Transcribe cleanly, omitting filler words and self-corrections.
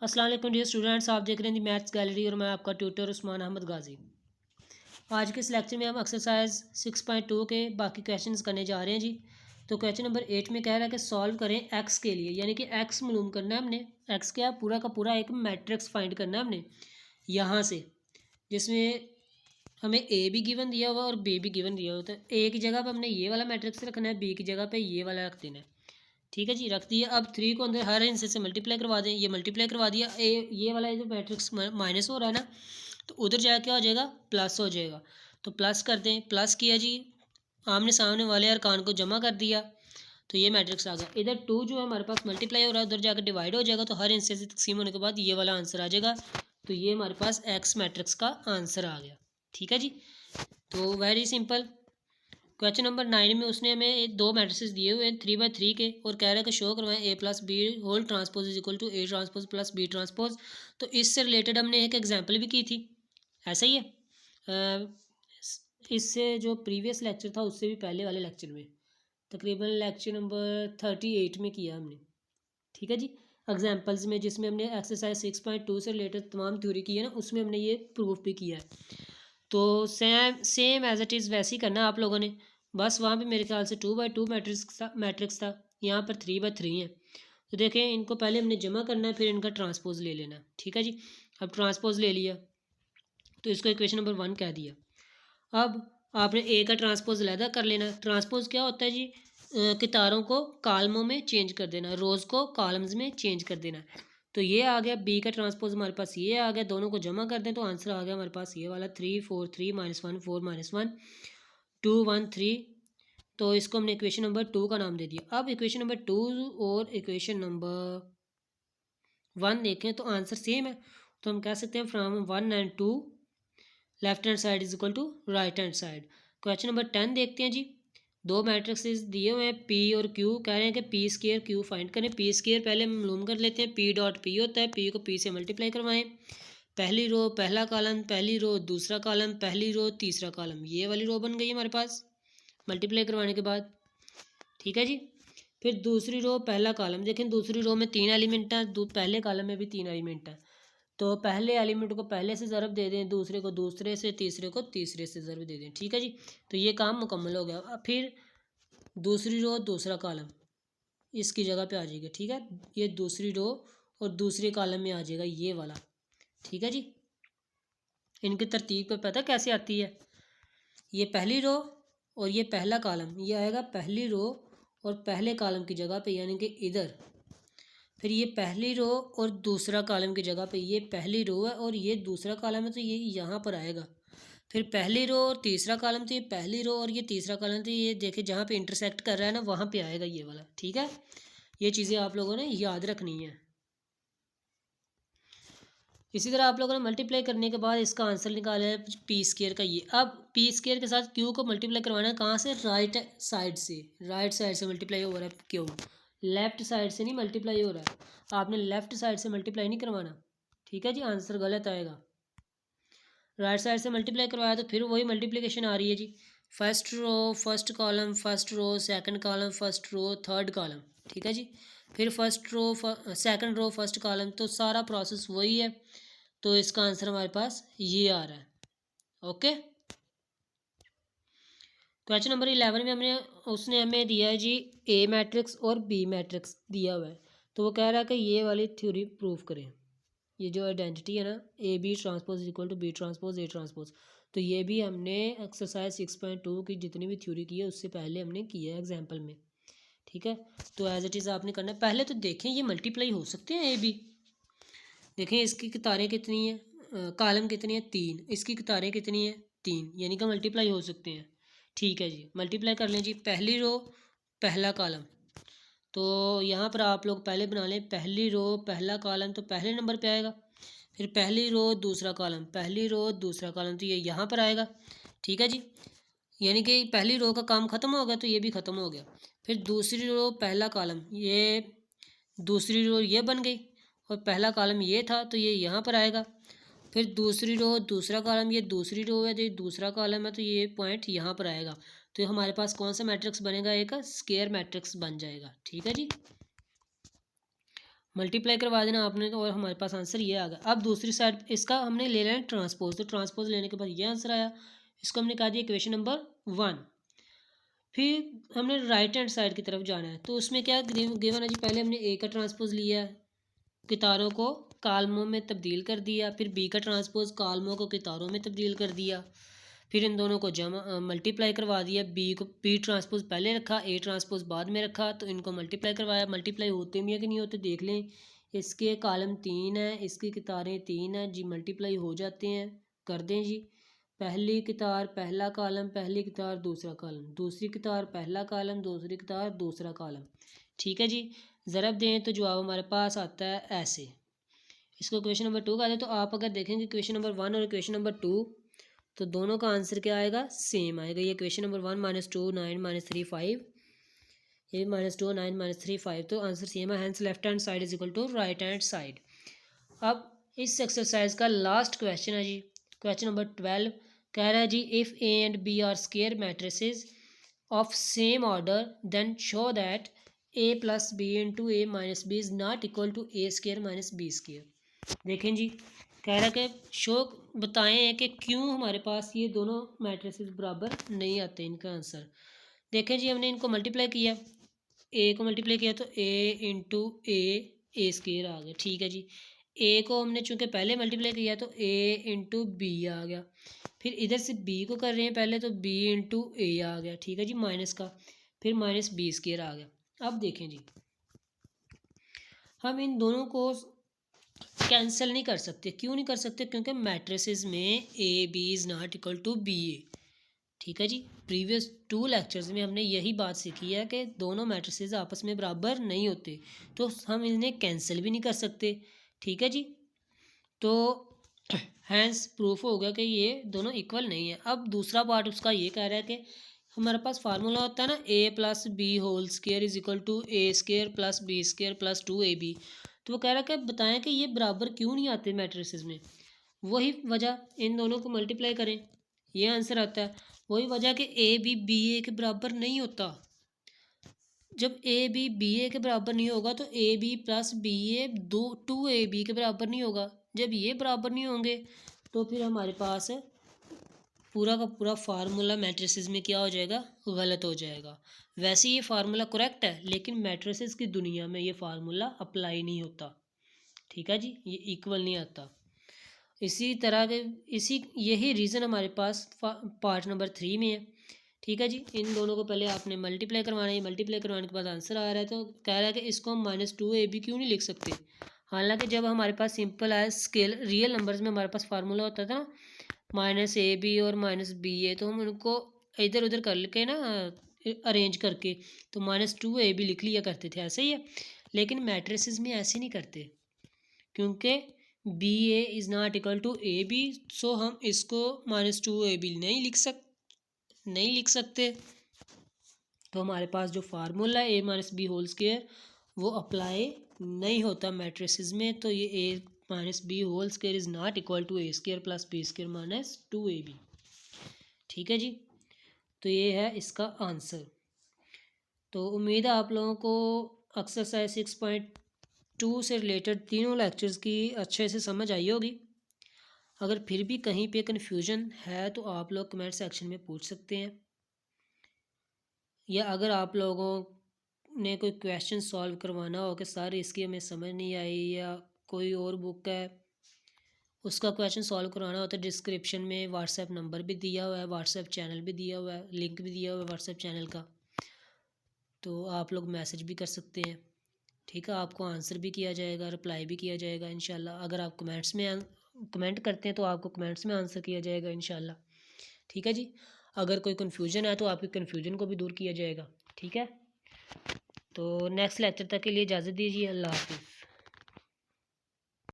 अस्सलाम वालेकुम dear students, आप देख रहे हैं दी मैथ्स गैलरी और मैं आपका ट्यूटर उस्मान अहमद गाजी। आज के इस लेक्चर में हम एक्सरसाइज 6.2 के बाकी क्वेश्चंस करने जा रहे हैं जी। तो क्वेश्चन नंबर 8 में कह रहा है कि सॉल्व करें एक्स के लिए, यानी कि एक्स मालूम करना है हमने। एक्स क्या पूरा का पूरा एक मैट्रिक्स फाइंड करना है हमने यहाँ से, जिसमें हमें ए भी गिवन दिया हुआ और बी भी गिवन दिया हुआ। तो ए की जगह पर हमने ये वाला मैट्रिक्स रखना है, बी की जगह पर ये वाला रख देना है। ठीक है जी, रख दिया। अब 3 को अंदर हर हिस्से से मल्टीप्लाई करवा दें, ये मल्टीप्लाई करवा दिया। ये वाला जो मैट्रिक्स माइनस हो रहा है ना, तो उधर जाके क्या हो जाएगा, प्लस हो जाएगा। तो प्लस कर दें, प्लस किया जी, आमने सामने वाले अरकान को जमा कर दिया, तो ये मैट्रिक्स आ गया। इधर 2 जो है हमारे पास मल्टीप्लाई हो रहा है, उधर जाकर डिवाइड हो जाएगा, तो हर हिस्से से तकसीम होने के बाद ये वाला आंसर आ जाएगा। तो ये हमारे पास एक्स मैट्रिक्स का आंसर आ गया। ठीक है जी, तो वेरी सिंपल। क्वेश्चन नंबर 9 में उसने हमें दो मैट्रिसेस दिए हुए हैं 3/3 के, और कह रहा है कि शो करवाएं A plus B whole transpose is equal to A transpose plus B transpose. तो इससे रिलेटेड हमने एक एग्जांपल भी की थी, ऐसा ही है। इससे जो प्रीवियस लेक्चर था उससे भी पहले वाले लेक्चर में, तकरीबन लेक्चर नंबर 38 में किया हमने। ठीक है जी, एग्जाम्पल्स में, जिसमें हमने एक्सरसाइज 6.2 से रिलेटेड तमाम थ्योरी की है ना, उसमें हमने ये प्रूफ भी किया है। तो सेम एज इट इज़ वैसे ही करना आप लोगों ने। बस वहाँ पे मेरे ख्याल से 2/2 मैट्रिक्स था, यहाँ पर 3/3 है। तो देखें, इनको पहले हमने जमा करना है, फिर इनका ट्रांसपोज ले लेना है। ठीक है जी, अब ट्रांसपोज ले लिया तो इसको इक्वेशन नंबर 1 कह दिया। अब आपने ए का ट्रांसपोज अलहदा कर लेना। ट्रांसपोज क्या होता है जी, कितारों को कॉलमों में चेंज कर देना, रोज़ को कॉलम्स में चेंज कर देना। तो ये आ गया बी का ट्रांसपोज, हमारे पास ये आ गया। दोनों को जमा कर दें तो आंसर आ गया हमारे पास ये वाला 3 4 3 -1 4 -1 2 1 3। तो इसको हमने इक्वेशन नंबर 2 का नाम दे दिया। अब इक्वेशन नंबर 2 और इक्वेशन नंबर 1 देखें तो आंसर सेम है। तो हम कह सकते हैं from 1 and 2 left hand side is equal to right hand side. Question number 10 देखते हैं जी। दो मैट्रिक्सेस दिए हुए हैं पी और क्यू, कह रहे हैं कि पी स्केयर क्यू फाइंड करें। पी स्केयर पहले हम मालूम कर लेते हैं, पी डॉट पी होता है, पी को पी से मल्टीप्लाई करवाएं। पहली रो पहला कॉलम, पहली रो दूसरा कॉलम, पहली रो तीसरा कॉलम, ये वाली रो बन गई हमारे पास मल्टीप्लाई करवाने के बाद। ठीक है जी, फिर दूसरी रो पहला कॉलम, देखें दूसरी रो में 3 एलिमेंट हैं, पहले कॉलम में भी 3 एलिमेंट हैं। तो पहले एलिमेंट को पहले से ज़रब दे दें, दूसरे को दूसरे से, तीसरे को तीसरे से ज़रब दे दें। ठीक है जी, तो ये काम मुकम्मल हो गया। अब फिर दूसरी रो दूसरा कॉलम इसकी जगह पे आ जाएगा। ठीक है, ये दूसरी रो और दूसरे कॉलम में आ जाएगा ये वाला। ठीक है जी, इनकी तरतीब को पता कैसे आती है, ये पहली रो और ये पहला कॉलम, ये आएगा पहली रो और पहले कॉलम की जगह पे, यानी कि इधर। फिर ये पहली रो और दूसरा कॉलम की जगह पे, ये पहली रो है और ये दूसरा कॉलम है, तो ये यहाँ पर आएगा। फिर पहली रो और तीसरा कॉलम, तो ये पहली रो और ये तीसरा कॉलम, तो ये देखिए जहाँ पे इंटरसेक्ट कर रहा है ना, वहाँ पे आएगा ये वाला। ठीक है, ये चीज़ें आप लोगों ने याद रखनी है। इसी तरह आप लोगों ने मल्टीप्लाई करने के बाद इसका आंसर निकाला है पी स्केयर का ये। अब पी स्केयर के साथ क्यू को मल्टीप्लाई करवाना है, कहाँ से, राइट साइड से। राइट साइड से मल्टीप्लाई हो रहा है क्यू, लेफ्ट साइड से नहीं मल्टीप्लाई हो रहा है। आपने लेफ्ट साइड से मल्टीप्लाई नहीं करवाना। ठीक है जी, आंसर गलत आएगा। राइट साइड से मल्टीप्लाई करवाया तो फिर वही मल्टीप्लिकेशन आ रही है जी। First row first column, first row second column, first row third column. ठीक है जी, फिर first row second row first column, तो सारा प्रोसेस वही है। तो इसका आंसर हमारे पास ये आ रहा है। ओके, क्वेश्चन नंबर 11 में उसने हमें दिया है जी ए मैट्रिक्स और बी मैट्रिक्स दिया हुआ है। तो वो कह रहा है कि ये वाली थ्योरी प्रूव करें। ये जो आइडेंटिटी है ना, A B transpose equal to B transpose A transpose, तो ये भी हमने एक्सरसाइज 6.2 की जितनी भी थ्योरी की है उससे पहले हमने किया है एग्जाम्पल में। ठीक है, तो एज इट इज़ आपने करना है। पहले तो देखें ये मल्टीप्लाई हो सकते हैं ए बी। देखें इसकी कतारें कितनी हैं, कॉलम कितनी है, 3। इसकी कतारें कितनी है, 3, यानी कि मल्टीप्लाई हो सकते हैं। ठीक है जी, मल्टीप्लाई कर लें जी। पहली रो पहला कॉलम, तो यहाँ पर आप लोग पहले बना लें, पहली रो पहला कॉलम तो पहले नंबर पे आएगा। फिर पहली रो दूसरा कॉलम, पहली रो दूसरा कॉलम, तो ये यहाँ पर आएगा। ठीक है जी, यानी कि पहली रो का काम ख़त्म हो गया तो ये भी ख़त्म हो गया। फिर दूसरी रो पहला कॉलम, ये दूसरी रो ये बन गई और पहला कॉलम ये था, तो ये यहाँ पर आएगा। फिर दूसरी रो दूसरा कॉलम, ये दूसरी रो है, जो दूसरा कॉलम है, तो ये पॉइंट यहाँ पर आएगा। तो हमारे पास कौन सा मैट्रिक्स बनेगा, एक स्क्वायर मैट्रिक्स बन जाएगा। ठीक है जी, मल्टीप्लाई करवा देना आपने तो और हमारे पास आंसर ये आ गया। अब दूसरी साइड इसका हमने ले लेना ट्रांसपोज, तो ट्रांसपोज लेने के बाद ये आंसर आया। इसको हमने कहा दिया इक्वेशन नंबर 1। फिर हमने राइट हैंड साइड की तरफ जाना है, तो उसमें क्या गिवन है जी, पहले हमने ए का ट्रांसपोज लिया है, कितारों को कालमों में तब्दील कर दिया, फिर बी का ट्रांसपोज कालमों को कितारों में तब्दील कर दिया, फिर इन दोनों को जमा मल्टीप्लाई करवा दिया। बी ट्रांसपोज पहले रखा, ए ट्रांसपोज बाद में रखा, तो इनको मल्टीप्लाई करवाया। मल्टीप्लाई होते भी है कि नहीं होते देख लें। इसके कालम 3 है, इसकी कितारें 3 हैं जी, मल्टीप्लाई हो जाते हैं, कर दें जी। पहली कितार पहला कालम, पहली कितार दूसरा कालम, दूसरी कितार पहला कालम, दूसरी कितार दूसरा कालम। ठीक है जी। ज़रब दें तो जवाब हमारे पास आता है ऐसे। इसको क्वेश्चन नंबर 2 का आता है। तो आप अगर देखेंगे क्वेश्चन नंबर 1 और क्वेश्चन नंबर 2, तो दोनों का आंसर क्या आएगा, सेम आएगा। ये क्वेश्चन नंबर 1 -2 9 -3 5, ये -2 9 -3 5, तो आंसर सेम है। Hence left hand side is equal to right hand side. अब इस एक्सरसाइज का लास्ट क्वेश्चन है जी, क्वेश्चन नंबर 12। कह रहा है जी, if A and B are square matrices of same order then show that A plus B into A minus B is not equal to A square minus B square. देखें जी, कह रहा है कि शो बताएं कि क्यों हमारे पास ये दोनों मैट्रिसेस बराबर नहीं आते। इनका आंसर देखें जी, हमने इनको मल्टीप्लाई किया, ए को मल्टीप्लाई किया तो ए इंटू ए स्केयर आ गया। ठीक है जी। ए को हमने चूँकि पहले मल्टीप्लाई किया तो ए इंटू बी आ गया। फिर इधर से बी को कर रहे हैं पहले, तो बी इंटू ए आ गया। ठीक है जी, माइनस का, फिर माइनस बी स्केयर आ गया। अब देखें जी, हम इन दोनों को कैंसिल नहीं कर सकते। क्यों नहीं कर सकते? क्योंकि मैट्रिसेस में A B is not equal to B A. ठीक है जी। प्रीवियस 2 लेक्चर्स में हमने यही बात सीखी है कि दोनों मैट्रिसेस आपस में बराबर नहीं होते, तो हम इन्हें कैंसिल भी नहीं कर सकते। ठीक है जी। तो हैंस प्रूफ हो गया कि ये दोनों इक्वल नहीं है। अब दूसरा पार्ट उसका ये कह रहा है कि हमारे पास फार्मूला होता है ना, A plus B whole square is equal to A square plus B square plus 2ab। तो वो कह रहा है कि बताएं कि ये बराबर क्यों नहीं आते मैट्रिसेस में। वही वजह, इन दोनों को मल्टीप्लाई करें, ये आंसर आता है। वही वजह कि ए बी ए के बराबर नहीं होता। जब ए बी ए के बराबर नहीं होगा तो A B plus B A 2ab के बराबर नहीं होगा। जब ये बराबर नहीं होंगे तो फिर हमारे पास पूरा का पूरा फार्मूला मैट्रिसेस में क्या हो जाएगा, गलत हो जाएगा। वैसे ये फार्मूला करेक्ट है, लेकिन मैट्रिसेस की दुनिया में ये फार्मूला अप्लाई नहीं होता। ठीक है जी, ये इक्वल नहीं आता। इसी तरह के यही रीज़न हमारे पास पार्ट नंबर 3 में है। ठीक है जी। इन दोनों को पहले आपने मल्टीप्लाई करवाना है, मल्टीप्लाई करवाने के बाद आंसर आ रहा है, तो कह रहा है कि इसको हम -2ab क्यों नहीं लिख सकते। हालांकि जब हमारे पास सिंपल है स्केल रियल नंबर्स में हमारे पास फार्मूला होता था -ab और -ba, तो हम उनको इधर उधर कर के ना अरेंज करके तो -2ab लिख लिया करते थे, ऐसे ही है। लेकिन मैट्रिसेस में ऐसे नहीं करते, क्योंकि B A is not equal to A B, so हम इसको -2ab नहीं लिख सकते। तो हमारे पास जो फार्मूला है A minus B whole square वो अप्लाई नहीं होता मैट्रिसेस में। तो ये A minus B whole square is not equal to A square plus B square minus 2ab। ठीक है जी। तो ये है इसका आंसर। तो उम्मीद है आप लोगों को एक्सरसाइज 6.2 से रिलेटेड तीनों लेक्चर्स की अच्छे से समझ आई होगी। अगर फिर भी कहीं पे कन्फ्यूजन है तो आप लोग कमेंट सेक्शन में पूछ सकते हैं, या अगर आप लोगों ने कोई क्वेश्चन सॉल्व करवाना हो कि सर इसकी हमें समझ नहीं आई, या कोई और बुक है उसका क्वेश्चन सॉल्व करवाना होता है, डिस्क्रिप्शन में व्हाट्सएप नंबर भी दिया हुआ है, व्हाट्सएप चैनल भी दिया हुआ है, लिंक भी दिया हुआ है व्हाट्सएप चैनल का, तो आप लोग मैसेज भी कर सकते हैं। ठीक है, आपको आंसर भी किया जाएगा, रिप्लाई भी किया जाएगा इंशाल्लाह। अगर आप कमेंट करते हैं तो आपको कमेंट्स में आंसर किया जाएगा इंशाल्लाह। ठीक है जी। अगर कोई कन्फ्यूजन है तो आपकी कन्फ्यूजन को भी दूर किया जाएगा। ठीक है, तो नेक्स्ट लेक्चर तक के लिए इजाज़त दीजिए। अल्लाह हाफिज़।